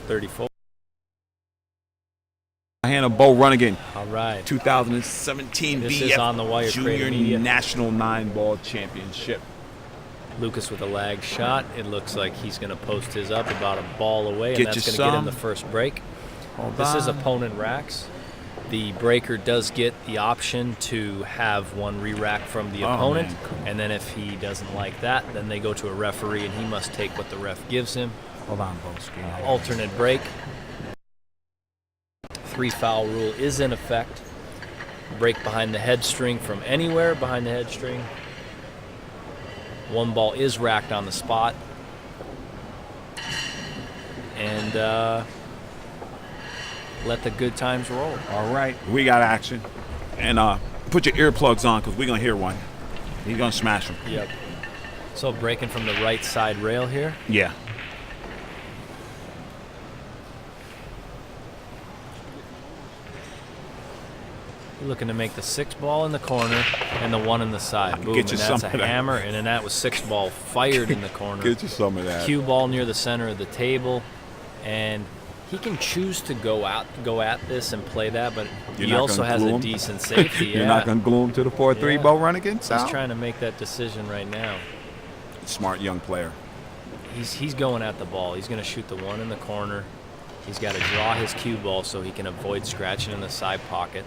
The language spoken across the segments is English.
34. HANNA BEAU Runningen. All right. 2017 This is on the wire. Junior National 9-Ball Championship. Lucas with a lag shot. It looks like he's going to post his up about a ball away, and that's going to get in the first break. This is opponent racks. The breaker does get the option to have one re-rack from the opponent, and then if he doesn't like that, then they go to a referee, and he must take what the ref gives him. Hold on, Bo. Alternate break. 3-foul rule is in effect. Break behind the head string from anywhere behind the head string. One ball is racked on the spot. And let the good times roll. All right, we got action. And put your earplugs on because we're going to hear one. He's going to smash them. Yep. So breaking from the right side rail here. Yeah. Looking to make the 6-ball in the corner and the 1 in the side. Boom, Get you and that's a some of that. hammer, and then that was 6-ball fired in the corner. Get you some of that. Cue ball near the center of the table, and he can choose to go at this and play that, but he also has a decent safety. You're not going to glue him to the 4-3 BEAU Runningen? He's trying to make that decision right now. Smart young player. He's going at the ball. He's going to shoot the 1 in the corner. He's got to draw his cue ball so he can avoid scratching in the side pocket.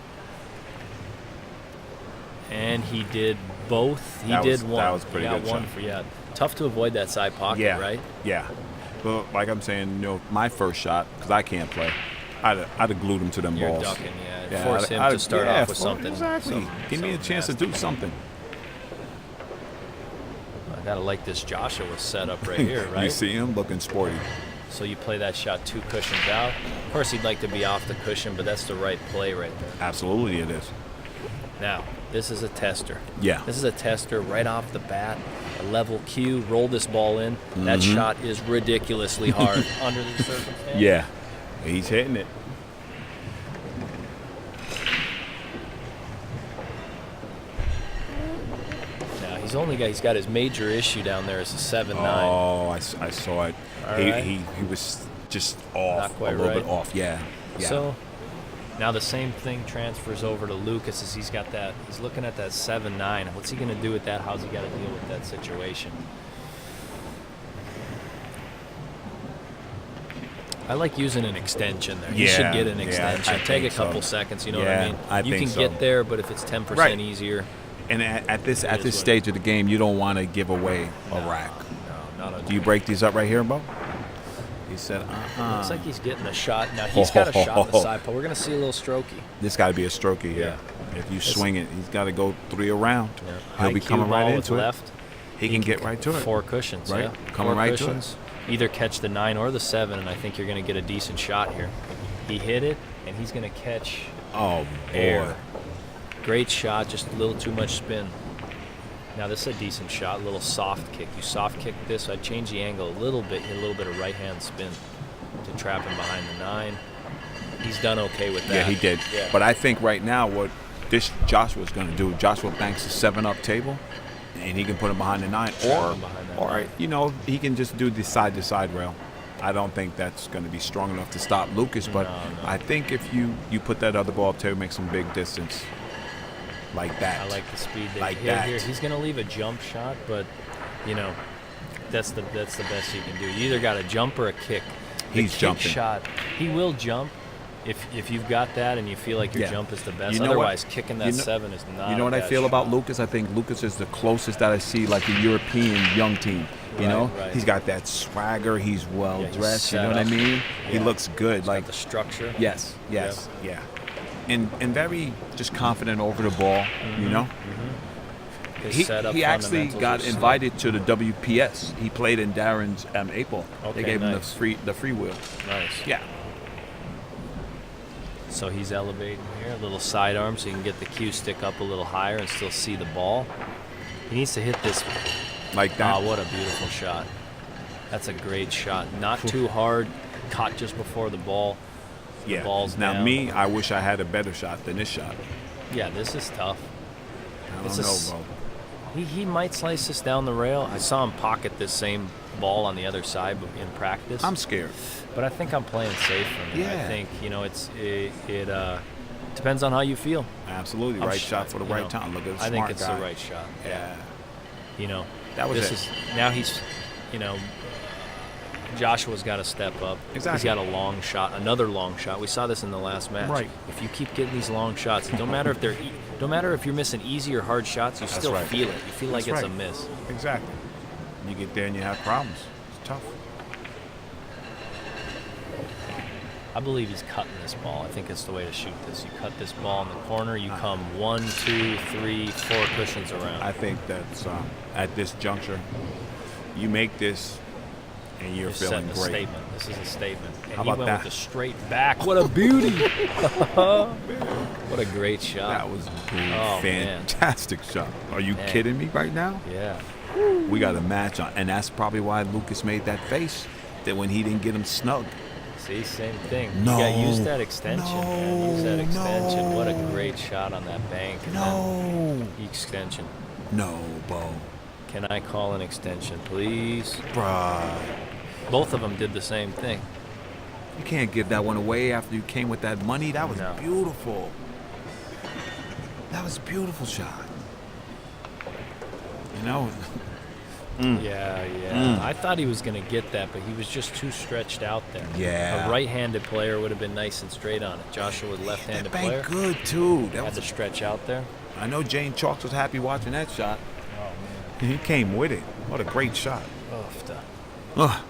And he did both. He did one. That was pretty good shot. Tough to avoid that side pocket, right? Yeah. Well, like I'm saying, you know, my first shot, because I can't play, I'd have glued him to them You're balls. ducking, yeah. Force him to start off with something. Exactly. Give me a chance to do something. I gotta like this Joshua setup right here, right? You see him looking sporty. So you play that shot 2 cushions out. Of course, he'd like to be off the cushion, but that's the right play right there. Absolutely, it is. Now, this is a tester. Yeah. This is a tester right off the bat. A level cue, roll this ball in. That shot is ridiculously hard under these circumstances. Yeah. He's hitting it. Now, he's got his major issue down there is a 7-9. Oh, I saw it. He was just off. Not quite a little right. bit off. Yeah. So now the same thing transfers over to Lucas as he's looking at that 7-9. What's he going to do with that? How's he got to deal with that situation? I like using an extension there. You should get an extension. Take a couple seconds, you know what I mean? You can get there, but if it's 10% easier. And at this stage of the game, you don't want to give away a rack. No, not at all. Do you break these up right here, Bo? He said, Looks like he's getting a shot. Now, he's got a shot on the side, but we're going to see a little strokey. This got to be a strokey here. Yeah. If you swing it, he's got to go 3 around. Yeah. He'll be coming right into it. Left. He can get right to it. 4 cushions, right? Yeah. Coming 4 right cushions. to it. Either catch the 9 or the 7, and I think you're going to get a decent shot here. He hit it, and he's going to catch air. Great shot, just a little too much spin. Now this is a decent shot, a little soft kick. You soft kick this, I'd change the angle a little bit, hit a little bit of right-hand spin to trap him behind the 9. He's done okay with that. Yeah, he did. Yeah. But I think right now what this Joshua's going to do, Joshua banks a 7-up table, and he can put him behind the 9. Or you know, he can just do the side-to-side rail. I don't think that's going to be strong enough to stop Lucas, but I think if you put that other ball up there, make some big distance like that. I like the speed that like he hit that. here. He's going to leave a jump shot, but, you know, that's the best you can do. You either got a jump or a kick. He's kick jumping. Shot, he will jump if you've got that and you feel like your jump is the best. You know Otherwise, what? kicking that 7 is not. You know what I feel shot. about Lucas? I think Lucas is the closest that I see like a European young team. You know, he's got that swagger. He's well dressed. You know what I mean? He looks good. He's like got the structure. Yes. And very just confident over the ball. You know. He actually got invited to the WPS. He played in Darren's April. Okay, they gave him the free wheel. Nice. Yeah. So he's elevating here, a little sidearm so you can get the cue stick up a little higher and still see the ball. He needs to hit this like that. Oh, what a beautiful shot. That's a great shot. Not too hard, caught just before the ball. The ball's now down. Me, I wish I had a better shot than this shot. Yeah, this is tough. I don't know, bro. He might slice this down the rail. I saw him pocket this same ball on the other side in practice. I'm scared. But I think I'm playing safe from it. Yeah. I think, it depends on how you feel. Absolutely. Right shot for the right time. Look at the I think smart it's guy. the right shot. Yeah. That was this it. Now he's, Joshua's got to step up. Exactly. He's got a long shot, another long shot. We saw this in the last match. Right. If you keep getting these long shots, it don't matter if don't matter if you're missing easy or hard shots, you still right. feel it. You feel like That's it's right. a miss. Exactly. You get there and you have problems. It's tough. I believe he's cutting this ball. I think it's the way to shoot this. You cut this ball in the corner, you come 1, 2, 3, 4 cushions around. I think that's at this juncture, you make this and you're Just feeling setting a great. statement. This is a statement. And How he about went that? with the straight back. What a beauty. What a great shot. That was a Oh, fantastic shot. Are you Man. kidding me right now? Yeah. We got a match on, and that's probably why Lucas made that face, that when he didn't get him snug. See, same thing. No. You got to use that extension, man. Use that extension. No. What a great shot on that bank. And then the extension. No, Bo. Can I call an extension, please? Bruh. Both of them did the same thing. You can't give that one away after you came with that money. That was No. beautiful. That was a beautiful shot. Yeah. I thought he was going to get that, but he was just too stretched out there. Yeah. A right-handed player would have been nice and straight on it. Joshua, with left-handed That player, bank good, too. That had to was stretch out there. I know Jane Chalks was happy watching that shot. Oh, He came with it. What a great shot. man. Ugh.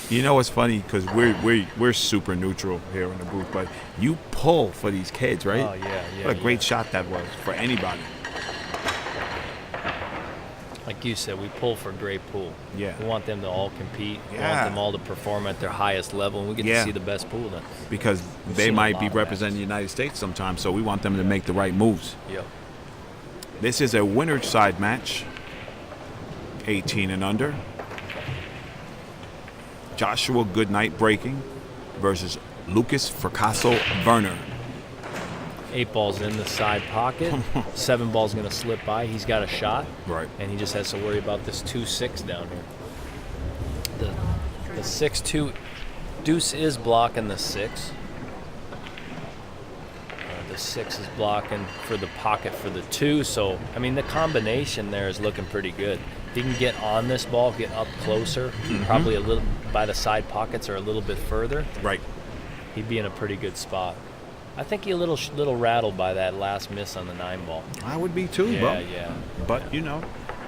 You know what's funny? Because we're super neutral here in the booth, but you pull for these kids, right? Oh, yeah. What a great shot that was for anybody. Like you said, we pull for great pool. Yeah. We want them to all compete. We Yeah. want them all to perform at their highest level, and we get Yeah. to see the best pool then. Because We've they seen a might lot be of representing the United States sometimes, so we want them to make the right moves. Yep. This is a winner's side match, 18 and under. Joshua Goodknight breaking versus Lucas Fracasso Verner. 8 balls in the side pocket. 7 balls going to slip by. He's got a shot. Right. And he just has to worry about this 2-6 down here. The 6-2 deuce is blocking the 6. The 6 is blocking for the pocket for the 2. So, I mean, the combination there is looking pretty good. If he can get on this ball, get up closer, probably a little by the side pockets or a little bit further, Right. he'd be in a pretty good spot. I think he a little rattled by that last miss on the 9 ball. I would be too, Yeah, bro. yeah. But, you know,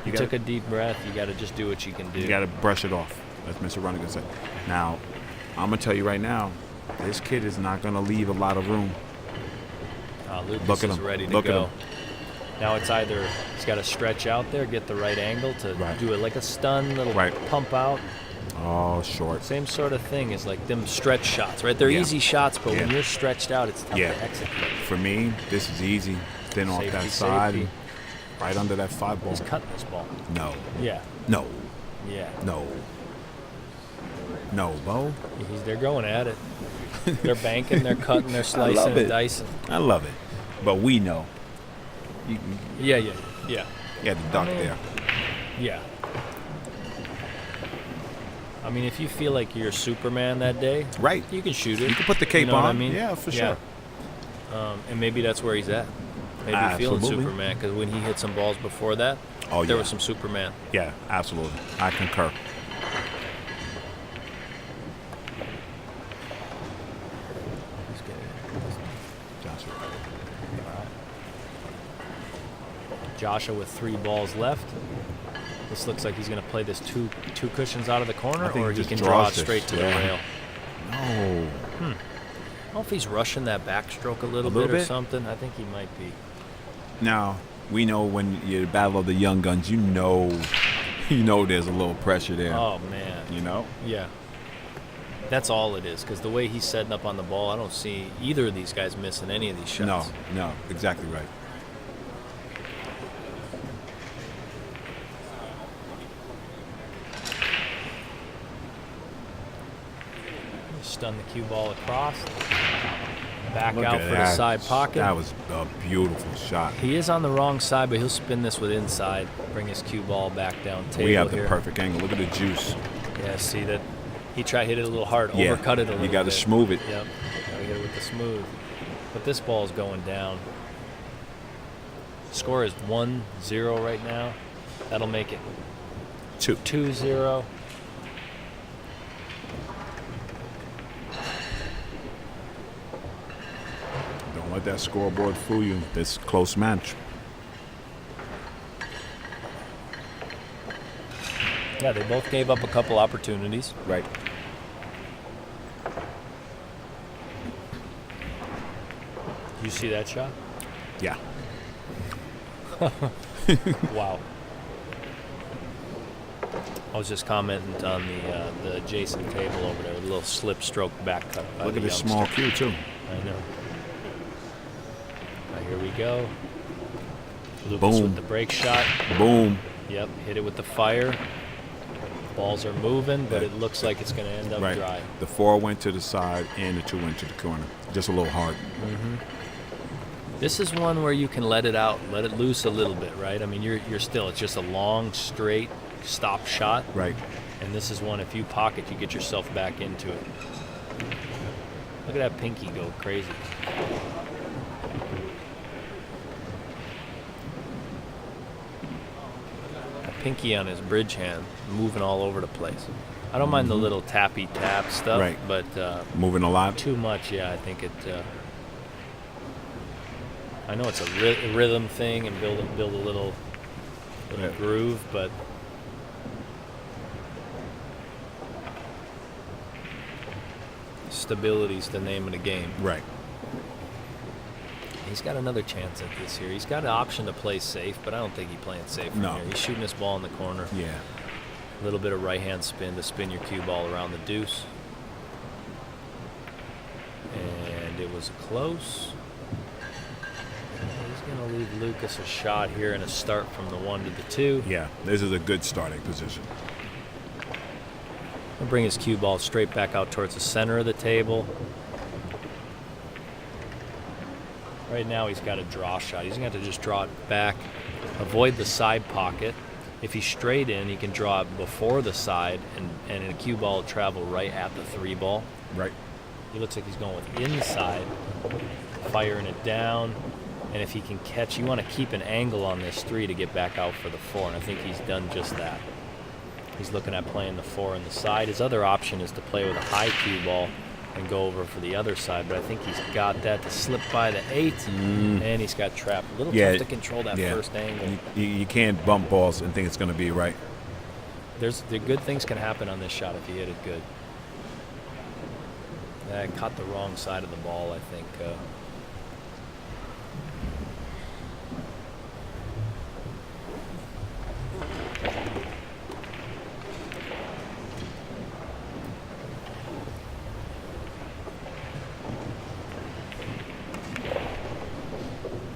You took a deep breath. You got to just do what you can do. you got to brush it off, as Mr. Runnigan said. Now, I'm going to tell you right now, this kid is not going to leave a lot of room. Lucas Look at is him. ready to Look at go. him. Now it's either he's got to stretch out there, get the right angle to Right. do it like a stun, little Right. pump out. Oh, short. Same sort of thing as like them stretch shots, right? They're Yeah. easy shots, but when Yeah. you're stretched out, it's tough Yeah. to execute. For me, this is easy. Thin off Safety, that side, safety. right under that 5 ball. He's cutting this ball. No. Yeah, No. yeah. No. No, Bo. They're going at it. They're banking, they're cutting, they're slicing love and it. dicing. I love it. But we know. You Yeah. had to duck there. Yeah. I mean, if you feel like you're Superman that day, Right. you can shoot it. You can put the cape know what I on. mean? Yeah, for sure. And maybe that's where he's at. Maybe feeling Absolutely. Superman, because when he hit some balls before that, Oh, there yeah. was some Superman. Yeah, absolutely. I concur. Joshua. Joshua with 3 balls left. This looks like he's going to play this two cushions out of the corner, I think or he he just can draws draw it this, straight to the yeah. rail. No. I don't know if he's rushing that backstroke a little, little bit or bit? something. I think he might be. Now, we know when you battle of the young guns, you know there's a little pressure there. Oh, man. You know? Yeah. That's all it is, because the way he's setting up on the ball, I don't see either of these guys missing any of these shots. No, exactly right. Stun the cue ball across. Back Look out at for the that. side pocket. That was a beautiful shot. He is on the wrong side, but he'll spin this with inside. Bring his cue ball back down table We have the here. perfect angle. Look at the juice. Yeah, see that he tried hit it a little hard, Yeah, overcut it a little bit. you got to smooth it. Yep, gotta hit it with the smooth. But this ball is going down. Score is 1-0 right now. That'll make it 2-0. Don't let that scoreboard fool you. This close match. Yeah, they both gave up a couple opportunities. Right. You see that shot? Yeah. Wow. I was just commenting on the adjacent table over there, a little slip stroke back cut. Look at this small cue, too. I know. Right, here we go. Lucas Boom. with the break shot. Boom. Yep, hit it with the fire. Balls are moving, but it looks like it's going to end up Right. dry. The 4 went to the side and the 2 went to the corner. Just a little hard. This is one where you can let it out, let it loose a little bit, right? I mean, you're still, it's just a long, straight stop shot. Right. And this is one, if you pocket, you get yourself back into it. Look at that pinky go crazy. A pinky on his bridge hand, moving all over the place. I don't mind the little tappy tap stuff, Right. but Moving a lot. too much, yeah, I think it. I know it's a rhythm thing and build a little Yeah. groove, but stability's the name of the game. Right. He's got another chance at this here. He's got an option to play safe, but I don't think he's playing safe from No. here. He's shooting this ball in the corner. Yeah. A little bit of right hand spin to spin your cue ball around the deuce. And it was close. He's going to leave Lucas a shot here and a start from the 1 to the 2. Yeah. This is a good starting position. He'll bring his cue ball straight back out towards the center of the table. Right now he's got a draw shot. He's going to have to just draw it back, avoid the side pocket. If he's straight in, he can draw it before the side, and a cue ball will travel right at the 3 ball. Right. He looks like he's going with inside, firing it down. And if he can catch, you want to keep an angle on this 3 to get back out for the 4, and I think he's done just that. He's looking at playing the 4 on the side. His other option is to play with a high cue ball and go over for the other side, but I think he's got that to slip by the 8, and he's got trapped. A little tough to control that first angle. You can't bump balls and think it's going to be right. The good things can happen on this shot if you hit it good. I caught the wrong side of the ball, I think.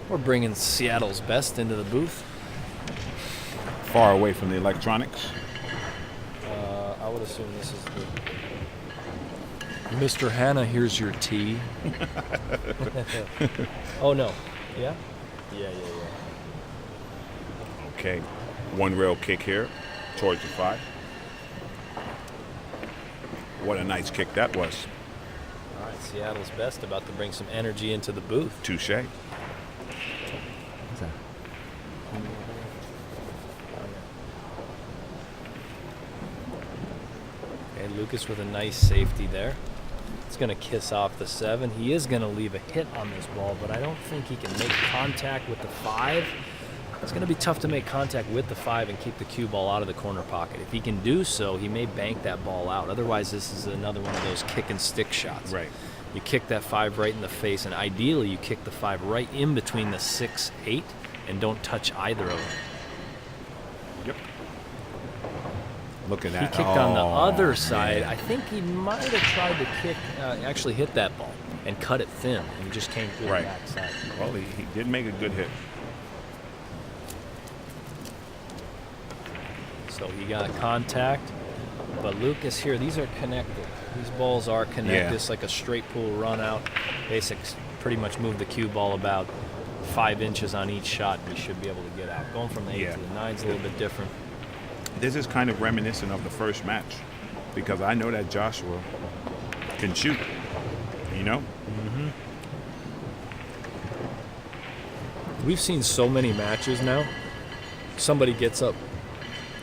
We're bringing Seattle's best into the booth. Far away from the electronics. I would assume this is the Mr. Hanna, here's your tea. Oh no. Yeah? Yeah. Okay. 1 rail kick here towards the 5. What a nice kick that was. All right, Seattle's best about to bring some energy into the booth. Touche. Okay, Lucas with a nice safety there. He's going to kiss off the 7. He is going to leave a hit on this ball, but I don't think he can make contact with the 5. It's going to be tough to make contact with the 5 and keep the cue ball out of the corner pocket. If he can do so, he may bank that ball out. Otherwise, this is another one of those kick and stick shots. Right. You kick that 5 right in the face, and ideally you kick the 5 right in between the 6, 8, and don't touch either of them. Yep. Look at He that. kicked on the other side. man. I think he might have tried to kick, actually hit that ball and cut it thin, and he just came through Right. the backside. Well, he did make a good hit. So he got contact, but Lucas here, these are connected. These balls are connected. Yeah. It's like a straight pool run out. Basics pretty much move the cue ball about 5 inches on each shot, and you should be able to get out. Going from the 8 Yeah. to the 9 is a little bit different. This is kind of reminiscent of the first match. because I know that Joshua can shoot. You know. We've seen so many matches now. Somebody gets up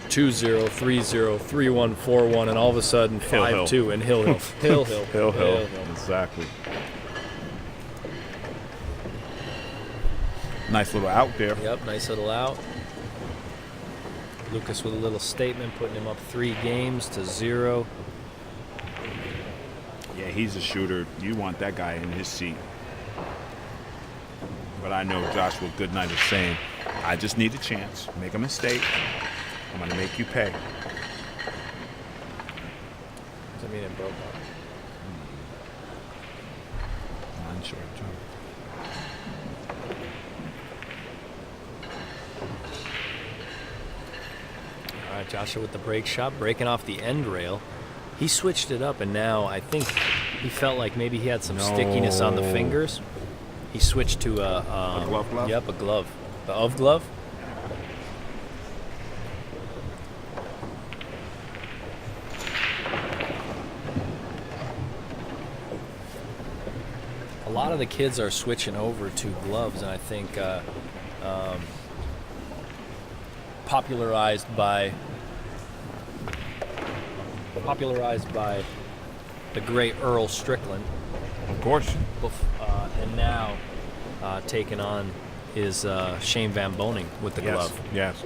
2-0, 3-0, 3-1, 4-1, and all of a sudden 5-2 and Hill. Hill. Exactly. Nice little out there. Yep, nice little out. Lucas with a little statement, putting him up 3 games to 0. Yeah, he's a shooter. You want that guy in his seat. But I know Joshua Goodknight is saying, I just need a chance. Make a mistake. I'm going to make you pay. Does that mean it broke up? I'm unsure, John. All right, Joshua with the break shot, breaking off the end rail. He switched it up, and now I think he felt like maybe he had some stickiness on the fingers. He switched to a glove? Yep, a glove. The of glove. A lot of the kids are switching over to gloves, and I think popularized by the great Earl Strickland. Of course. And now taken on is Shane Van Boning with the glove. Yes.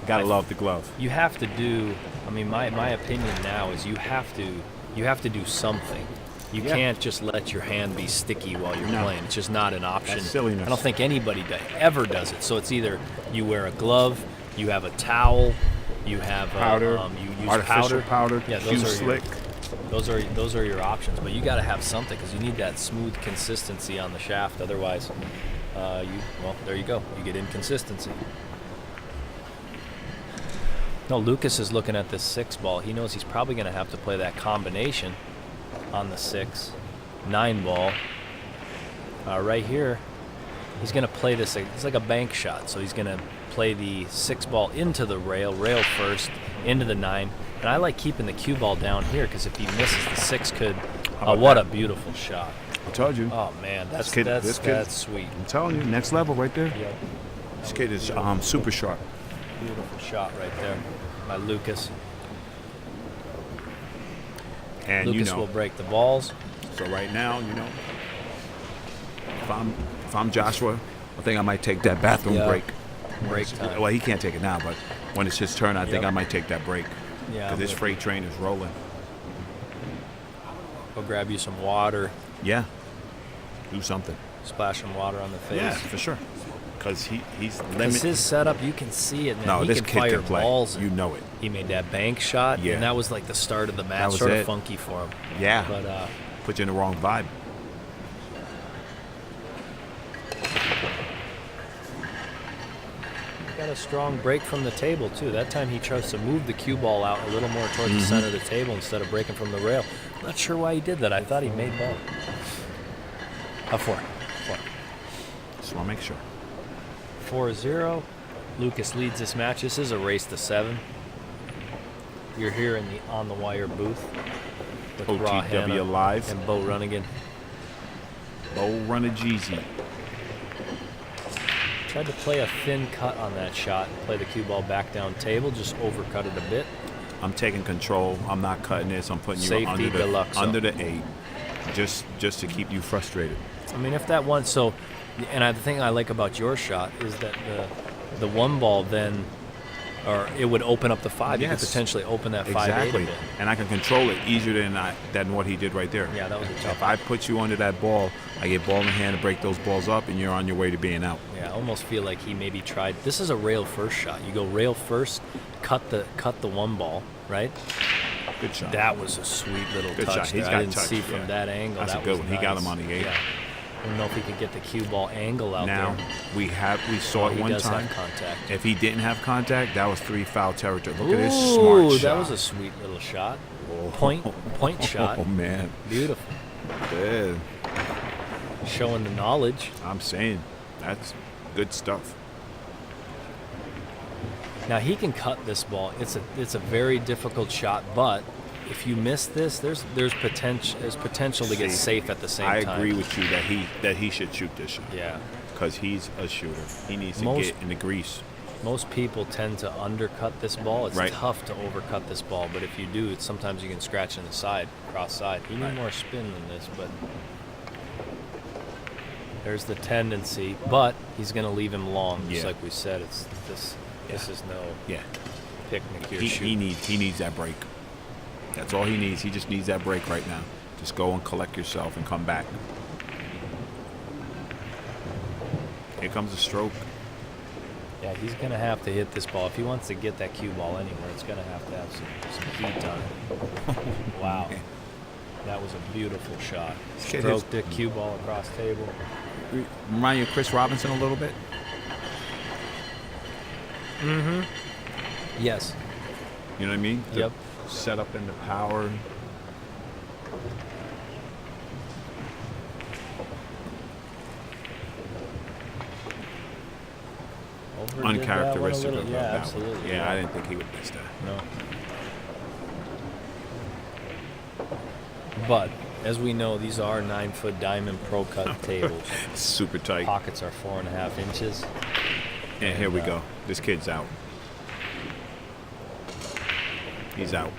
Gotta love the glove. You have to do. I mean, my opinion now is you have to do something. You can't just let your hand be sticky while you're playing. It's just not an option. That's silliness. I don't think anybody ever does it. So it's either you wear a glove, you have a towel, you have powder, you use artificial powder. Yeah, those are slick. Those are your options. But you got to have something because you need that smooth consistency on the shaft. Otherwise, there you go. You get inconsistency. No, Lucas is looking at this 6 ball. He knows he's probably going to have to play that combination on the 6-9 ball. Right here, he's going to play this. It's like a bank shot. So he's going to play the 6 ball into the rail first, into the 9. And I like keeping the cue ball down here because if he misses, the 6 could. What a beautiful shot. I told you. Oh, man, that's sweet. I'm telling you, next level right there. Yep. This kid is super sharp. Beautiful shot right there by Lucas. And Lucas will break the balls. So right now, if I'm Joshua, I think I might take that bathroom break. Break time. Well, he can't take it now, but when it's his turn, I think I might take that break. Yeah. Because this freight train is rolling. Go grab you some water. Yeah. Do something. Splash some water on the face. Yeah, for sure. Because he's limited. Because his setup, you can see it, man. No, he this can kid fire can play. balls. You know it. He made that bank shot, and that was like the start of the match. That was sort it. of funky for him. Yeah. But put you in the wrong vibe. got a strong break from the table too. That time he tries to move the cue ball out a little more towards the center of the table instead of breaking from the rail. Not sure why he did that. I thought he made ball. Four. Just want to make sure. 4-0. Lucas leads this match. This is a race to 7. You're here in the On the Wire booth with OTW Live and BEAU Runningen. BEAU Runningen. Tried to play a thin cut on that shot and play the cue ball back down table, just overcut it a bit. I'm taking control. I'm not cutting this. I'm putting you under the 8 just to keep you frustrated. I mean, if that one, so, and the thing I like about your shot is that the 1 ball then, or it would open up the 5. Yes. You could potentially open that 5-8 exactly. a bit. And I can control it easier than what he did right there. Yeah, that was a tough If I put you under that ball, I get ball in hand to break those balls up, and you're on your way to being out. Yeah, I almost feel like he maybe tried. This is a rail first shot. You go rail first, cut the 1 ball, right? Good shot. That was a sweet little Good touch. shot. He's there. got I didn't touch, see from that angle. That's that a good was one. nice. He got him on the 8. Yeah. I don't know if he could get the cue ball angle out now, there. we saw it He one does time. have contact. If he didn't have contact, that was 3 foul territory. Look at this Ooh, smart shot. that was a sweet little shot. Point shot. Oh, man. Beautiful. Yeah. Showing the knowledge. I'm saying, that's good stuff. Now he can cut this ball. It's a very difficult shot, but if you miss this, there's potential to get safe at the same time. I agree with you that he should shoot this shot. Yeah. Because he's a shooter. He needs to get in the grease. Most people tend to undercut this ball. It's Right. tough to overcut this ball, but if you do, sometimes you can scratch in the side, cross side. You need more spin than this, but there's the tendency. But he's going to leave him long, just like we said. It's this. This is no picnic here. He needs that break. That's all he needs. He just needs that break right now. Just go and collect yourself and come back. Here comes the stroke. Yeah, he's going to have to hit this ball. If he wants to get that cue ball anywhere, it's going to have some heat on it. Wow. That was a beautiful shot. Stroked it, cue ball across table. Remind you of Chris Robinson a little bit? Mm-hmm. Yes. You know what I mean? Yep. Set up in the power. Uncharacteristic of yeah, that absolutely. One. Yeah, I didn't think he would miss that. No. But as we know, these are 9-foot diamond pro cut tables. Super tight. Pockets are 4.5 inches. And here we go. This kid's out. He's out.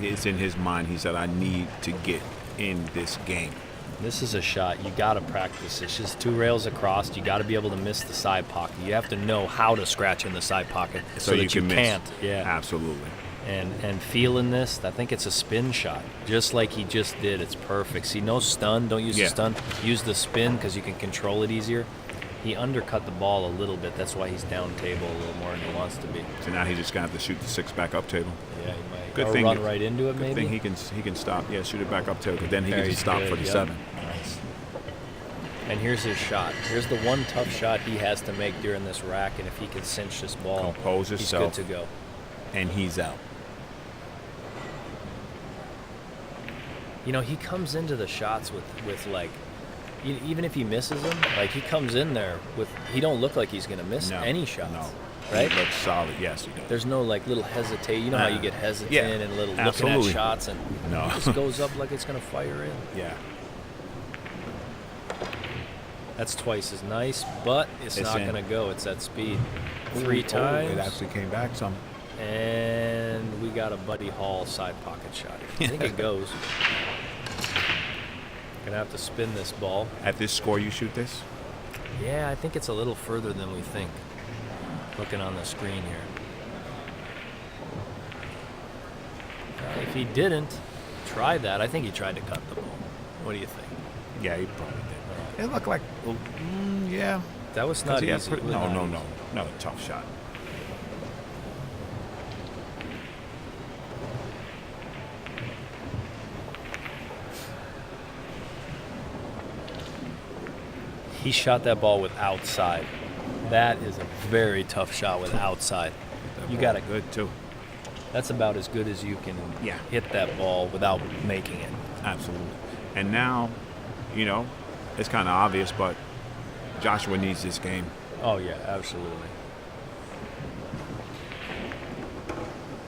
It's in his mind. He said, I need to get in this game. This is a shot you got to practice. It's just 2 rails across. You got to be able to miss the side pocket. You have to know how to scratch in the side pocket so that you can't. Yeah, absolutely. And feeling this, I think it's a spin shot, just like he just did. It's perfect. See, no stun. Don't use the stun. Use the spin because you can control it easier. He undercut the ball a little bit. That's why he's down table a little more than he wants to be. So now he's just gonna have to shoot the 6 back up table. Yeah, he might. Good or thing run right into it. Good maybe. thing he can stop. Yeah, shoot it back up table. Because then he can just stop for the 7. Nice. And here's his shot. Here's the one tough shot he has to make during this rack, and if he can cinch this ball, compose himself, he's good to go. And he's out. You know, he comes into the shots with like, even if he misses them, like he comes in there with, he don't look like he's going to miss any shots. No. Right? He looks solid. Yes, he does. There's no like little hesitate. You know how you get hesitant and little looking at shots, and it just goes up like it's going to fire in. Yeah. That's twice as nice, but it's not going to go. It's that speed. 3 times. It actually came back some. And we got a Buddy Hall side pocket shot. I think it goes. Gonna have to spin this ball. At this score, you shoot this? Yeah, I think it's a little further than we think. Looking on the screen here. If he didn't try that, I think he tried to cut the ball. What do you think? Yeah, he probably did. It looked like, yeah. That was not easy. No, tough shot. He shot that ball with outside. That is a very tough shot with outside. You got it good too. That's about as good as you can hit that ball without making it. Absolutely. And now, you know, it's kind of obvious, but Joshua needs this game. Oh yeah, absolutely.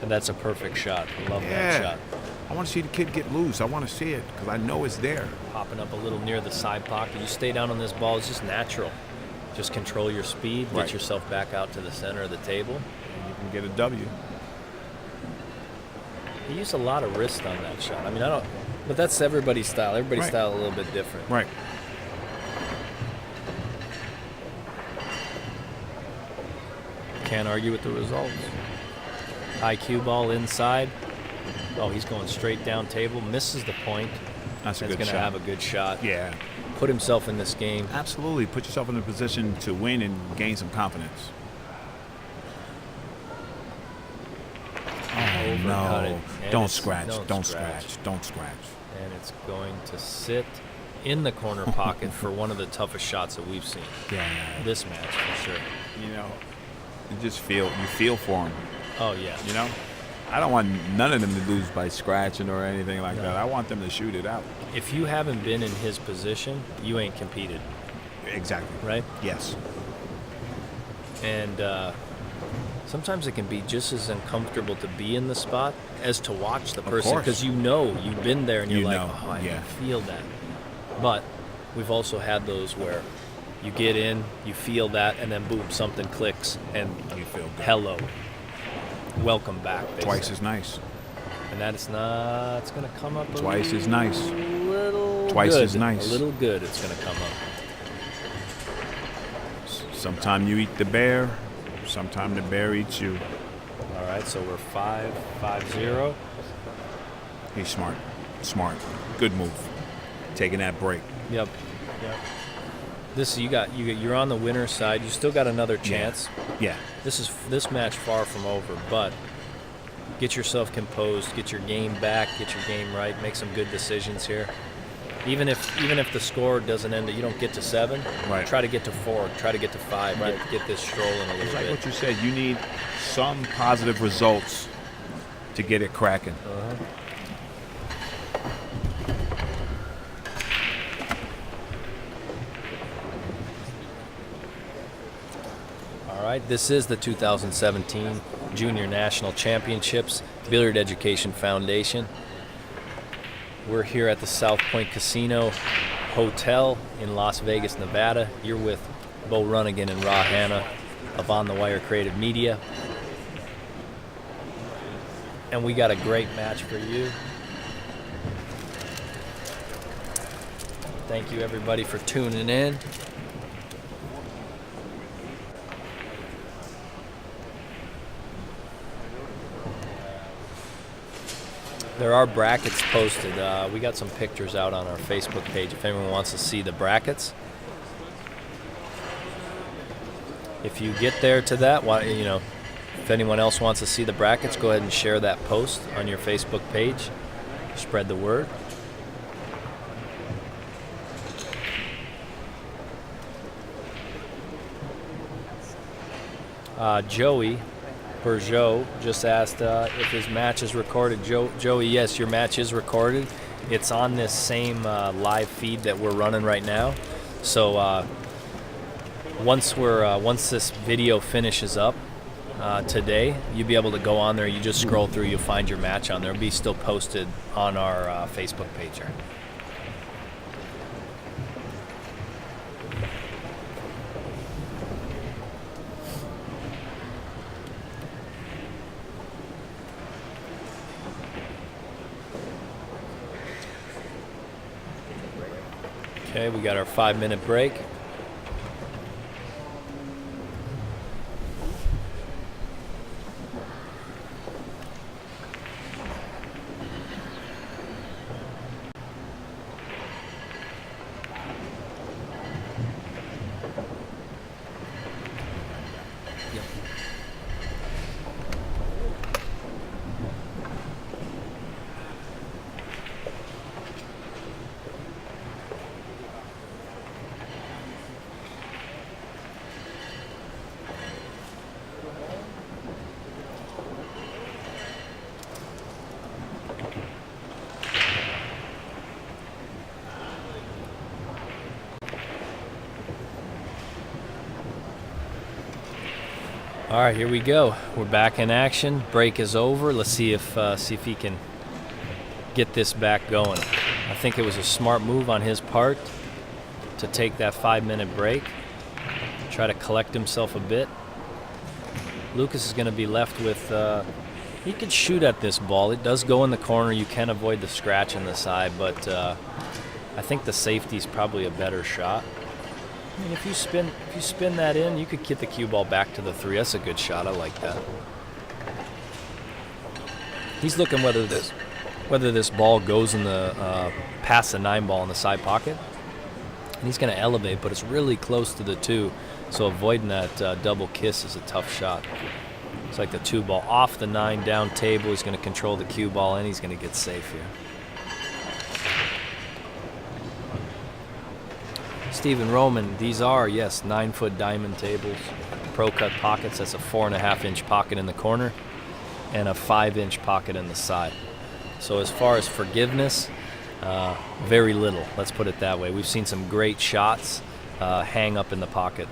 And that's a perfect shot. I love that shot. I want to see the kid get loose. I want to see it because I know it's there. Popping up a little near the side pocket. You stay down on this ball. It's just natural. Just control your speed. Get yourself back out to the center of the table. And you can get a W. He used a lot of wrist on that shot. I mean, but that's everybody's style. Everybody's style a little bit different. Right. Can't argue with the results. High cue ball inside. Oh, he's going straight down table. Misses the point. That's a good shot. He's going to have a good shot. Yeah. Put himself in this game. Absolutely. Put yourself in a position to win and gain some confidence. Oh, no. Don't scratch. Don't scratch. Don't scratch. And it's going to sit in the corner pocket for one of the toughest shots that we've seen. Yeah. This match, for sure. You know, you feel for him. Oh, yeah. You know? I don't want none of them to lose by scratching or anything like that. I want them to shoot it out. If you haven't been in his position, you ain't competed. Exactly. Right? Yes. And sometimes it can be just as uncomfortable to be in the spot as to watch the person, because you know, you've been there and you're like, oh, I can feel that. But we've also had those where you get in, you feel that, and then boom, something clicks, and you feel good. Hello, welcome back. Twice as nice. And that's not, it's going to come up twice as nice. Twice as nice. A little good, it's going to come up. Sometime you eat the bear, sometime the bear eats you. All right, so we're 5-0. He's smart. Smart. Good move. Taking that break. Yep. This you're on the winner's side. You still got another chance. Yeah. This match far from over, but get yourself composed, get your game back, get your game right, make some good decisions here. Even if the score doesn't end, you don't get to 7. Right. Try to get to 4. Try to get to 5. Right. Get this strolling a little bit. Like what you said. You need some positive results to get it cracking. All right. This is the 2017 Junior National Championships, Billiard Education Foundation. We're here at the South Point Casino Hotel in Las Vegas, Nevada. You're with BEAU Runnigen and HANNA of On the Wire Creative Media. And we got a great match for you. Thank you everybody for tuning in. There are brackets posted. We got some pictures out on our Facebook page if anyone wants to see the brackets. If you get there to that, if anyone else wants to see the brackets, go ahead and share that post on your Facebook page. Spread the word. Joey Bergeau just asked if his match is recorded. Joey, yes, your match is recorded. It's on this same live feed that we're running right now. So once this video finishes up today, you'll be able to go on there. You just scroll through, you'll find your match on there. It'll be still posted on our Facebook page here. Okay, we got our 5-minute break. All right, here we go. We're back in action. Break is over. Let's see if he can get this back going. I think it was a smart move on his part to take that 5-minute break, try to collect himself a bit. Lucas is going to be left with, he could shoot at this ball. It does go in the corner. You can avoid the scratch in the side, but I think the safety is probably a better shot. I mean, if you spin that in, you could get the cue ball back to the 3. That's a good shot. I like that. He's looking whether this ball goes in the past the 9 ball in the side pocket, and he's going to elevate, but it's really close to the 2. So avoiding that double kiss is a tough shot. It's like the 2 ball off the 9 down table. He's going to control the cue ball, and he's going to get safe here. Stephen Roman, these are, yes, 9-foot diamond tables, pro cut pockets. That's a 4.5-inch pocket in the corner and a 5-inch pocket in the side. So as far as forgiveness, very little, let's put it that way. We've seen some great shots hang up in the pocket.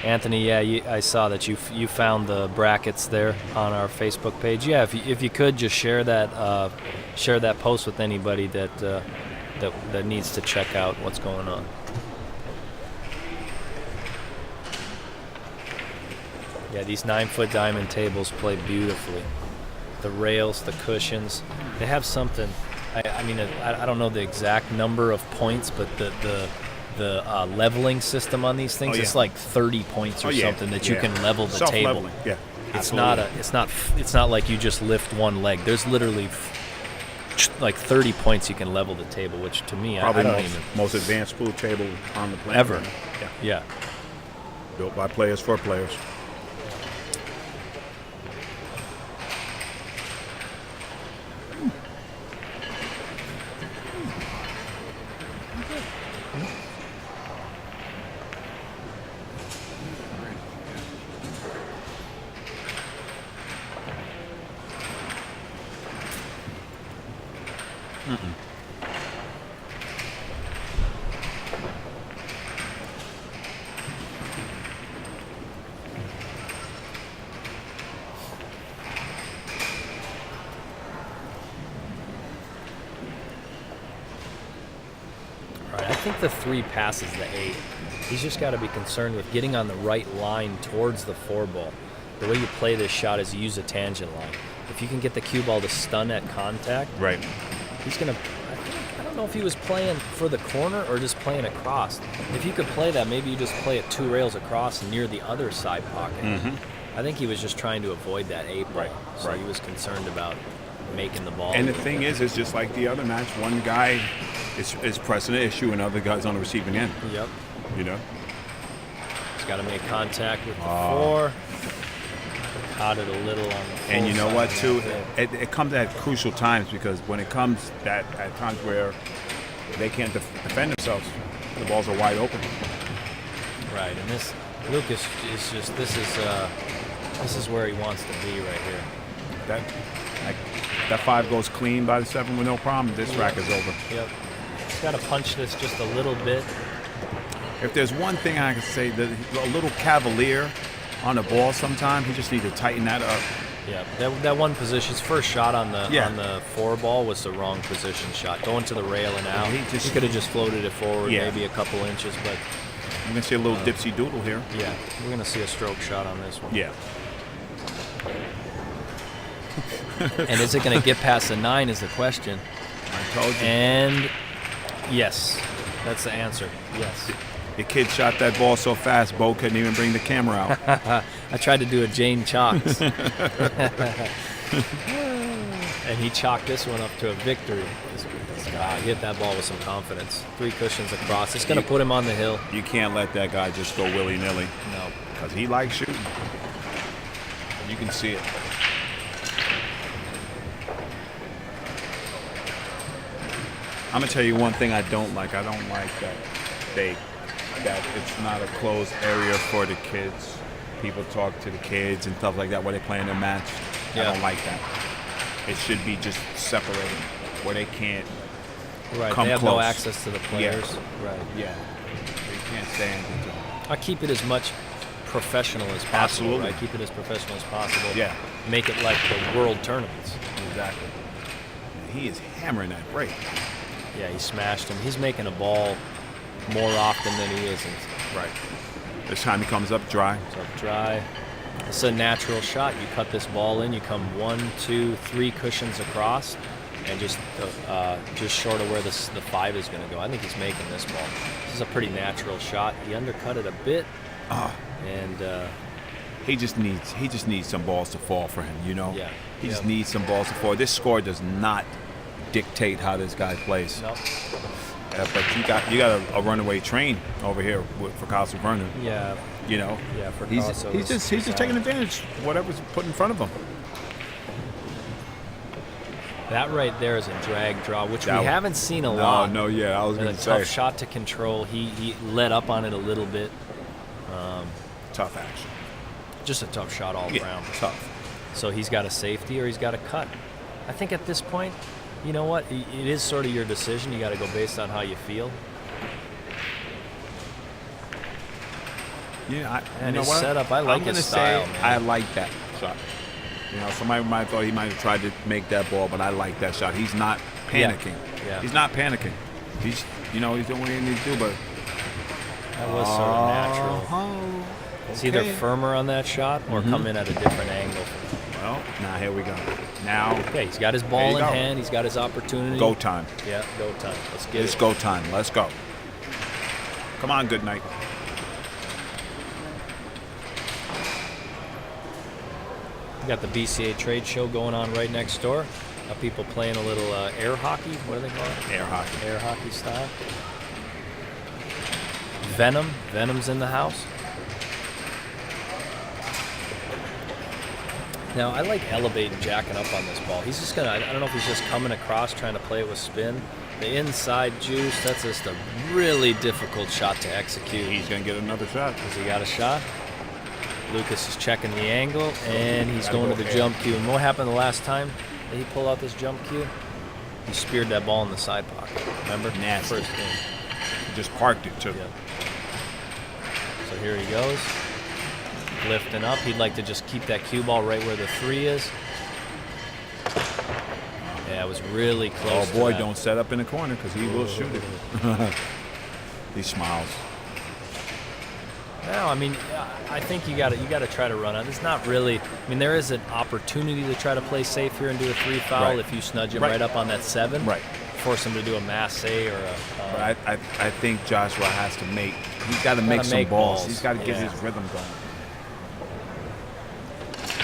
Anthony, yeah, I saw that you found the brackets there on our Facebook page. Yeah, if you could just share that post with anybody that needs to check out what's going on. Yeah, these 9-foot diamond tables play beautifully. The rails, the cushions, they have something. I mean, I don't know the exact number of points, but the leveling system on these things, it's like 30 points or something that you can level the table. Yeah, it's not like you just lift one leg. There's literally like 30 points you can level the table, which to me, probably I don't even most advanced pool table on the planet ever. Yeah. Built by players for players. I think the 3 passes the 8. He's just got to be concerned with getting on the right line towards the 4 ball. The way you play this shot is you use a tangent line. If you can get the cue ball to stun at contact, right, he's gonna. I don't know if he was playing for the corner or just playing across. If you could play that, maybe you just play it 2 rails across near the other side pocket. I think he was just trying to avoid that 8 ball. So he was concerned about making the ball. And the thing is, it's just like the other match. One guy is pressing an issue, and other guys on the receiving end. Yep. You know. He's got to make contact with the 4. Caught it a little on the full and you know side what, too? It It comes at crucial times, because when it comes at times where they can't defend themselves, the balls are wide open. Right, and this Lucas is just this is where he wants to be right here. That 5 goes clean by the 7 with no problem. This rack is over. Yep. He's got to punch this just a little bit. If there's one thing I can say, that a little cavalier on the ball sometimes, he just needs to tighten that up. Yeah, that one position, his first shot on the 4 ball was the wrong position shot, going to the rail and out. He could have just floated it forward maybe a couple inches, but I'm gonna see a little dipsy doodle here. Yeah, we're gonna see a stroke shot on this one. Yeah. And is it gonna get past the 9 is the question. I told you. And yes, that's the answer. Yes. The kid shot that ball so fast, Bo couldn't even bring the camera out. I tried to do a Jane Chalks. And he chalked this one up to a victory. He hit that ball with some confidence. 3 cushions across. It's going to put him on the hill. You can't let that guy just go willy-nilly. No. Because he likes shooting. You can see it. I'm going to tell you one thing I don't like. I don't like that it's not a closed area for the kids. People talk to the kids and stuff like that while they play in their match. I don't like that. It should be just separated where they can't come they have close. No access to the players. Yeah. Right. Yeah. They can't stand it. I keep it as much professional as possible. Absolutely. Right? Keep it as professional as possible. Yeah. Make it like the world tournaments. Exactly. And he is hammering that break. Yeah, he smashed him. He's making a ball more often than he isn't. Right. This time he comes up dry. So dry. It's a natural shot. You cut this ball in. You come 1, 2, 3 cushions across, and just short of where the 5 is going to go. I think he's making this ball. This is a pretty natural shot. He undercut it a bit, and he just needs some balls to fall for him. You know. Yeah. He just needs some balls to fall. This score does not dictate how this guy plays. Nope. But you got a runaway train over here with Fracasso Verner. Yeah. You know. Yeah. Fracasso. He's just taking advantage of whatever's put in front of him. That right there is a drag draw, which we haven't seen a lot. No, yeah, I was going to say. A tough shot to control. He let up on it a little bit. Tough action. Just a tough shot all around. Tough. So he's got a safety or he's got a cut. I think at this point, you know what? It is sort of your decision. You got to go based on how you feel. Yeah, And you know his what? setup, I like I'm his gonna style, say man. I like that shot. You know, somebody might have thought he might have tried to make that ball, but I like that shot. He's not panicking. Yeah. He's not panicking. He's, you know, he's doing what he needs to do, but That was sort of natural. Oh, It's either firmer on that shot or come in at a different angle. Well, now here we go. Now, Okay, he's got his ball in hand. He's got his opportunity. go time. Yeah, go time. Let's get It's it. go time. Let's go. Come on, Goodknight. We got the BCA trade show going on right next door. Got people playing a little air hockey. What do they call it? Air hockey. Air hockey style. Venom's in the house. Now, I like elevating, jacking up on this ball. He's just gonna, I don't know if he's just coming across trying to play it with spin. The inside juice, that's just a really difficult shot to execute. He's going to get another shot. Has he got a shot? Lucas is checking the angle, and he's going to the jump cue. And what happened the last time that he pulled out this jump cue? He speared that ball in the side pocket. Remember? Nasty. First game. He just parked it, too. Yep. So here he goes. Lifting up. He'd like to just keep that cue ball right where the 3 is. Yeah, it was really close. Oh, boy, don't set up in the corner because he will shoot it. He smiles. No, I mean, I think you got to try to run on. It's not really. I mean, there is an opportunity to try to play safe here and do a 3 foul Right. if you snudge him right up on that 7. Right. Force him to do a masse or a. But I think Joshua has to make. He's got to make some balls. He's got to get his rhythm going.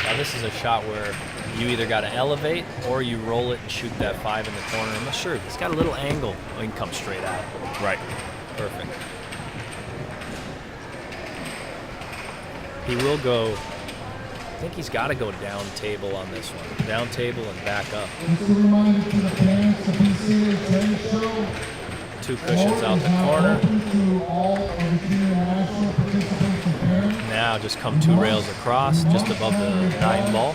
Now this is a shot where you either got to elevate or you roll it and shoot that 5 in the corner. I'm not sure. He's got a little angle. Oh, he can come straight out. Right. Perfect. He will go. I think he's got to go down table on this one. Down table and back up. 2 cushions out the corner. Now just come 2 rails across, just above the 9 ball.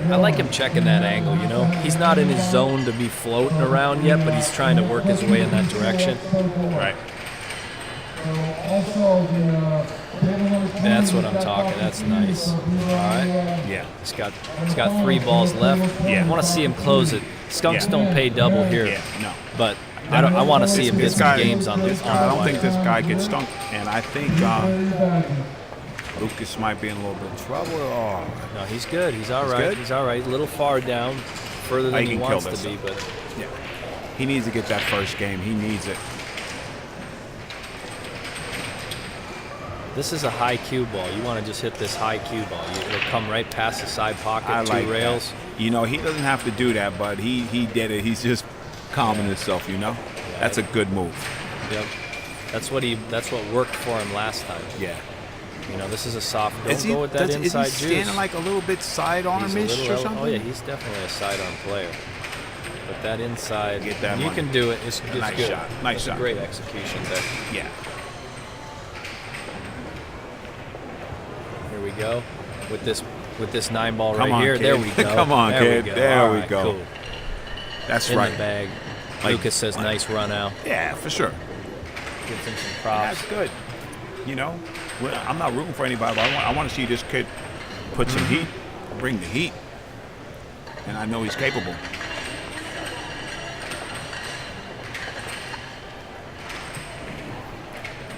I like him checking that angle, you know. He's not in his zone to be floating around yet, but he's trying to work his way in that direction. Right. That's what I'm talking. That's nice. All right. Yeah. He's got 3 balls left. Yeah. I want to see him close it. Skunks don't pay double here. Yeah. No. But I want to see him get some games on this. I don't think this guy gets stunk, and I think Lucas might be in a little bit of trouble. Oh. No, he's good. He's all right. Good? He's all right. A little far down, further than he wants to be, but yeah, he needs to get that first game. He needs it. this is a high cue ball. You want to just hit this high cue ball. It'll come right past the side pocket, 2 rails. That. You know, he doesn't have to do that, but he did it. He's just calming himself, you know? Yeah. That's a good move. Yep. That's what worked for him last time. Yeah. You know, this is a soft. Don't go with that inside juice. Is he standing like a little bit sidearm-ish or something? Oh yeah, he's definitely a sidearm player. But that inside, get that you money. can do it. It's nice good. shot. Nice That's shot. A great execution there. Yeah. Here we go with this 9 ball right on, here. Kid. There we go. Come on, there kid. We go. There All we right, go. Cool. That's In right. the bag. Lucas says nice run out. Yeah, for sure. Gives him some props. That's good. You know, I'm not rooting for anybody, but I want to see this kid put some heat, bring the heat, and I know he's capable.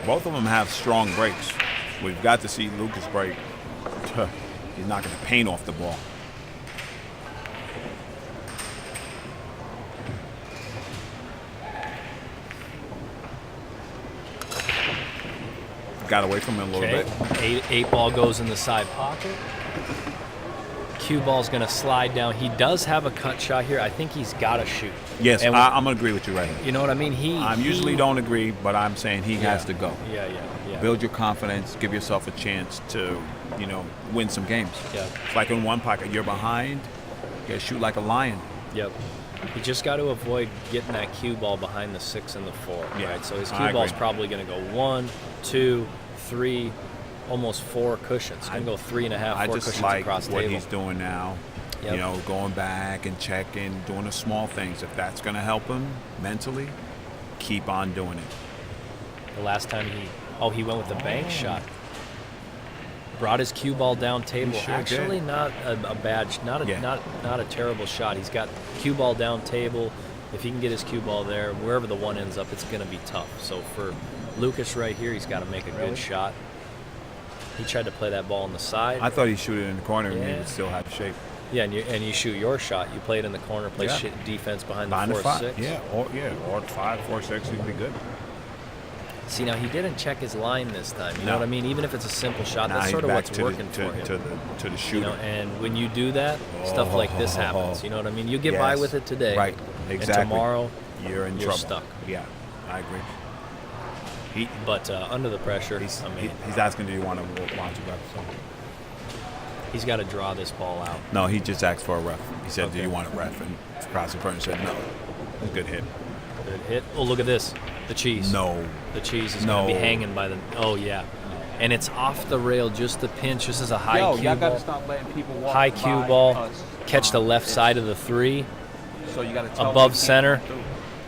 Both of them have strong breaks. We've got to see Lucas break. He's not going to paint off the ball. Got away from him a little bit. 8 ball goes in the side pocket. Cue ball's going to slide down. He does have a cut shot here. I think he's got to shoot. Yes, and I'm going to agree with you right here. You know what I mean? I usually don't agree, but I'm saying he has to go. Yeah. Build your confidence. Give yourself a chance to, win some games. Yeah. It's like in one pocket, you're behind. You got to shoot like a lion. Yep. You just got to avoid getting that cue ball behind the 6 and the 4. Yeah, right? So his cue ball's probably going to go 1, 2, 3, almost 4 cushions. It's going to go 3.5, 4 cushions like across the what table. he's doing now. Yep. Going back and checking, doing the small things. If that's going to help him mentally, keep on doing it. The last time he went with the bank shot. Brought his cue ball down table. Sure Actually, did. not a bad, not a terrible shot. He's got cue ball down table. If he can get his cue ball there, wherever the one ends up, it's going to be tough. So for Lucas right here, he's got to make a good shot. He tried to play that ball on the side. I thought he'd shoot it in the corner and he would still have shape. Yeah, and you shoot your shot. You play it in the corner, play defense behind the 4-6. Yeah, or 5, 4, 6, he'd be good. See, now he didn't check his line this time. You know what I mean? Even if it's a simple shot, that's He's sort of back what's working for him. To the shooter. You know, and when you do that, stuff like this happens. You know what I mean? You get by with it today, right? Exactly. And tomorrow you're trouble. Stuck. Yeah, I agree. But under the pressure, he's asking, do you want to watch a ref? So. He's got to draw this ball out. No, he just asked for a ref. He said, do you want a ref? And Fracasso said, no. Good hit. Good hit. Oh, look at this. The cheese. No. The cheese is going to be hanging by the... Oh, yeah. And it's off the rail, just the pinch. This is a high cue y'all ball. Gotta stop letting people walk high cue ball. Catch the left side of the 3. So you got to above center.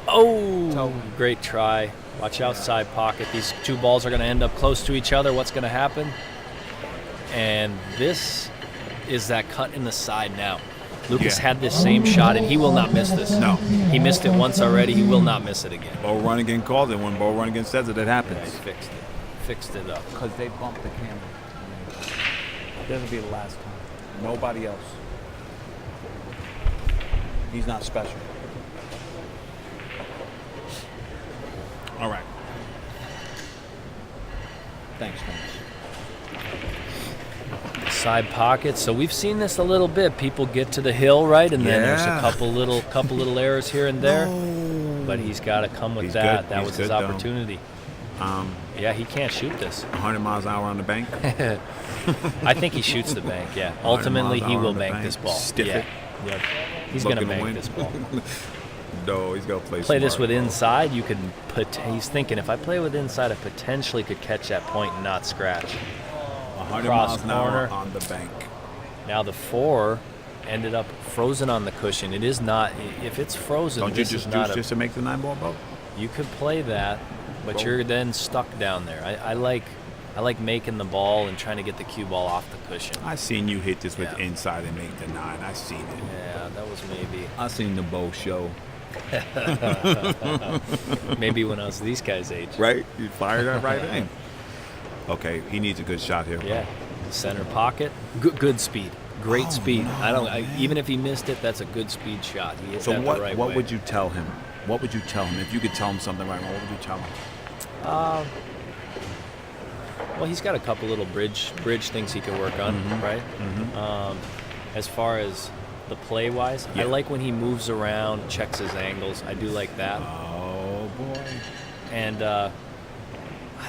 Oh, great try. Watch outside pocket. These two balls are going to end up close to each other. What's going to happen? And this is that cut in the side now. Lucas had this same shot, and he will not miss this. No. He missed it once already. He will not miss it again. Bo Runningen called it. When Bo Runningen says it, it happens. Yeah, he fixed it. Fixed it up. Because they bumped the camera. That'll be the last time. Nobody else. He's not special. All right. Thanks. Side pocket. So we've seen this a little bit. People get to the hill, right, and then there's a couple little errors here and there. No. But he's got to come with that. That was his opportunity. Yeah, he can't shoot this. 100 miles an hour on the bank. I think he shoots the bank. Yeah. Ultimately, he will bank this ball. Stiff it. Yep. He's going to bank this ball. No, he's going to play this with inside. You could put. He's thinking, if I play with inside, I potentially could catch that point and not scratch. 100 miles an hour on the bank. Now the 4 ended up frozen on the cushion. It is not. If it's frozen, don't you just juice just to make the 9-ball boat? You could play that, but you're then stuck down there. I like making the ball and trying to get the cue ball off the cushion. I seen you hit this with inside and make the 9. I seen it. Yeah, that was maybe. I seen the Bo show. Maybe when I was these guys' age. Right? You fired that right in. Okay, he needs a good shot here. Yeah. Center pocket. Good speed. Great speed. No, even if he missed it, that's a good speed shot. He hit that the right way. What would you tell him? What would you tell him? If you could tell him something right now, what would you tell him? Well, he's got a couple little bridge things he can work on, right? As far as the play-wise, I like when he moves around, checks his angles. I do like that. Oh, boy. And I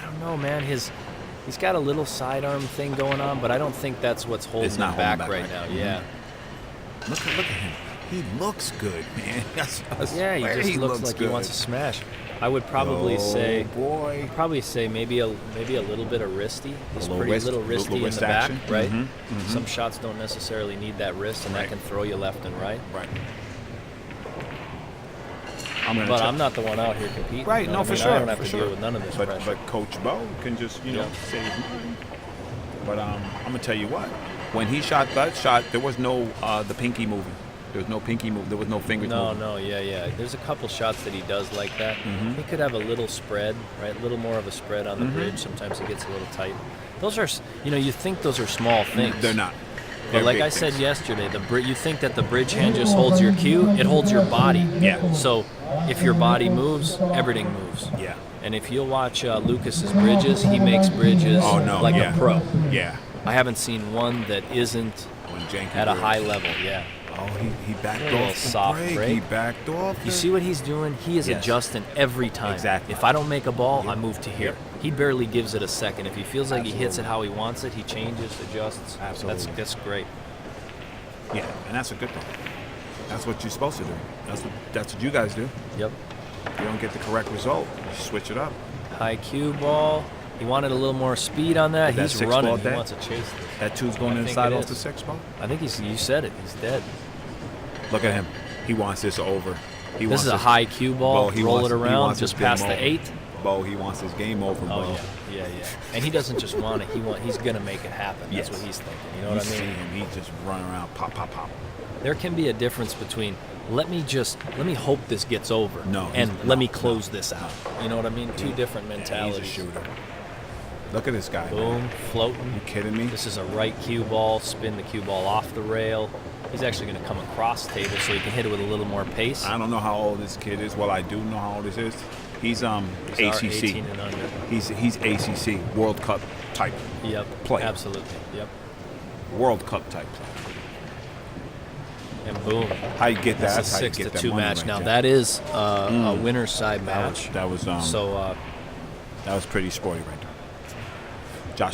don't know, man. He's got a little sidearm thing going on, but I don't think that's what's holding him back right now. Yeah. Look at him. He looks good, man. He just looks like he wants to smash. I would probably say maybe a little bit of wristy. He's pretty little wristy in the back, right? Some shots don't necessarily need that wrist, and that can throw you left and right. Right. But I'm not the one out here competing. Right, no, for sure. I don't have to deal with none of this pressure. But Coach Bo can just, say his mind. But I'm going to tell you what. When he shot that shot, there was no the pinky moving. There was no pinky move. There was no fingers moving. No, yeah. There's a couple shots that he does like that. He could have a little spread, right? A little more of a spread on the bridge. Sometimes it gets a little tight. Those are, you think those are small things. They're not. But like I said yesterday, you think that the bridge hand just holds your cue. It holds your body. Yeah. So if your body moves, everything moves. Yeah. And if you'll watch Lucas's bridges, he makes bridges like a pro. Yeah. I haven't seen one that isn't at a high level. Yeah. Oh, he backed off. A little soft break. He backed off. You see what he's doing? He is adjusting every time. Exactly. If I don't make a ball, I move to here. He barely gives it a second. If he feels like he hits it how he wants it, he changes, adjusts. Absolutely. That's great. Yeah, and that's a good thing. That's what you're supposed to do. That's what you guys do. Yep. If you don't get the correct result, you switch it up. High cue ball. He wanted a little more speed on that. He's running. He wants to chase this. That 2's going inside off the 6 ball? I think you said it. He's dead. Look at him. He wants this over. This is a high cue ball. Roll it around just past the 8. Bo. He wants his game over, Bo. Oh yeah. And he doesnn't just want it. He's gonna make it happen. That's what he's thinking. You know what I mean? See him. He just running around, pop, pop, pop. There can be a difference between let me hope this gets over, and let me close this out. You know what I mean? Two different mentalities. He's a shooter. Look at this guy. Boom, floating. You kidding me? This is a right cue ball. Spin the cue ball off the rail. He's actually going to come across the table so he can hit it with a little more pace. I don't know how old this kid is. Well, I do know how old this is. He's ACC. 18 and under. He's ACC World Cup type. Yep. Play. Absolutely. Yep. World Cup type play. And boom. How you get that? That's a how you get 6-2 that match. right Now there. that is a winner's side match. That was so that was pretty sporty right